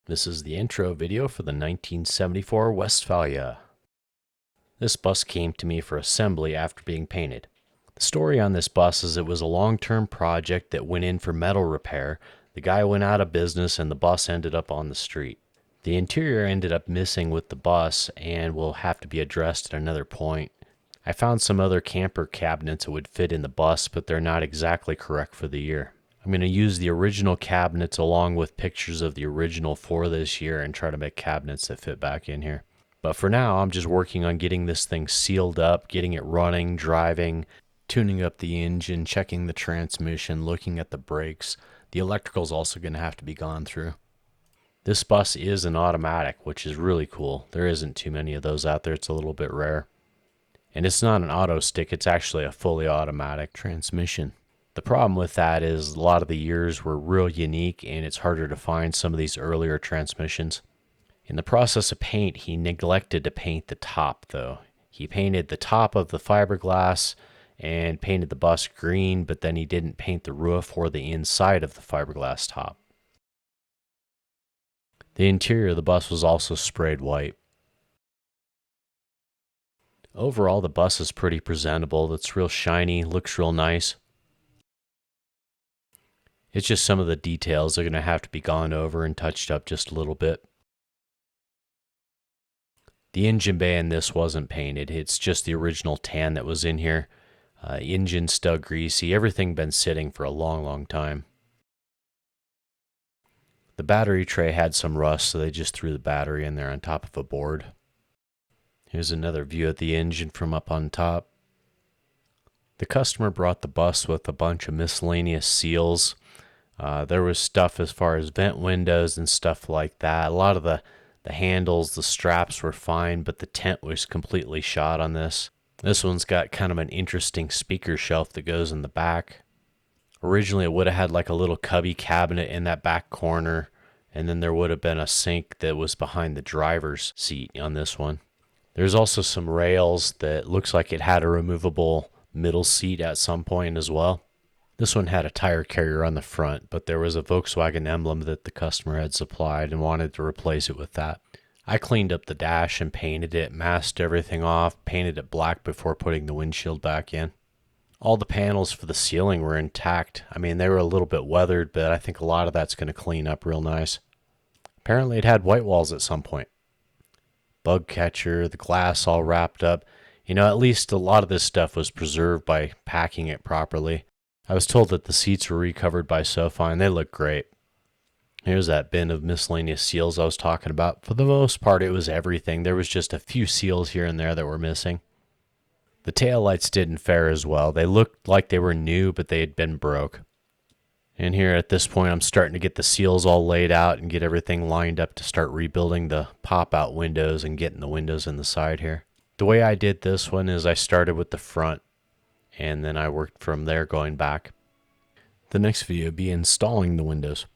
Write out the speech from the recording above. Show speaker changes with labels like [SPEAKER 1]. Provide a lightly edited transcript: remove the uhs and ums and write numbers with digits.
[SPEAKER 1] This is the intro video for the 1974 Westfalia. This bus came to me for assembly after being painted. The story on this bus is it was a long-term project that went in for metal repair. The guy went out of business and the bus ended up on the street. The interior ended up missing with the bus and will have to be addressed at another point. I found some other camper cabinets that would fit in the bus, but they're not exactly correct for the year. I'm going to use the original cabinets along with pictures of the original for this year and try to make cabinets that fit back in here. But for now, I'm just working on getting this thing sealed up, getting it running, driving, tuning up the engine, checking the transmission, looking at the brakes. The electrical's also going to have to be gone through. This bus is an automatic, which is really cool. There isn't too many of those out there. It's a little bit rare. And it's not an auto stick, it's actually a fully automatic transmission. The problem with that is a lot of the years were real unique and it's harder to find some of these earlier transmissions. In the process of paint, he neglected to paint the top though. He painted the top of the fiberglass and painted the bus green, but then he didn't paint the roof or the inside of the fiberglass top. The interior of the bus was also sprayed white. Overall, the bus is pretty presentable. It's real shiny, looks real nice. It's just some of the details are going to have to be gone over and touched up just a little bit. The engine bay in this wasn't painted. It's just the original tan that was in here. Engine still greasy. Everything been sitting for a long time. The battery tray had some rust, so they just threw the battery in there on top of a board. Here's another view of the engine from up on top. The customer brought the bus with a bunch of miscellaneous seals. There was stuff as far as vent windows and stuff like that. A lot of the handles, the straps were fine, but the tent was completely shot on this. This one's got kind of an interesting speaker shelf that goes in the back. Originally, it would have had like a little cubby cabinet in that back corner, and then there would have been a sink that was behind the driver's seat on this one. There's also some rails that looks like it had a removable middle seat at some point as well. This one had a tire carrier on the front, but there was a Volkswagen emblem that the customer had supplied and wanted to replace it with that. I cleaned up the dash and painted it, masked everything off, painted it black before putting the windshield back in. All the panels for the ceiling were intact. I mean, they were a little bit weathered, but I think a lot of that's going to clean up real nice. Apparently it had white walls at some point. Bug catcher, the glass all wrapped up. You know, at least a lot of this stuff was preserved by packing it properly. I was told that the seats were recovered by SoFi and they look great. Here's that bin of miscellaneous seals I was talking about. For the most part, it was everything. There was just a few seals here and there that were missing. The taillights didn't fare as well. They looked like they were new, but they had been broke. And here at this point, I'm starting to get the seals all laid out and get everything lined up to start rebuilding the pop-out windows and getting the windows in the side here. The way I did this one is I started with the front, and then I worked from there going back. The next video will be installing the windows.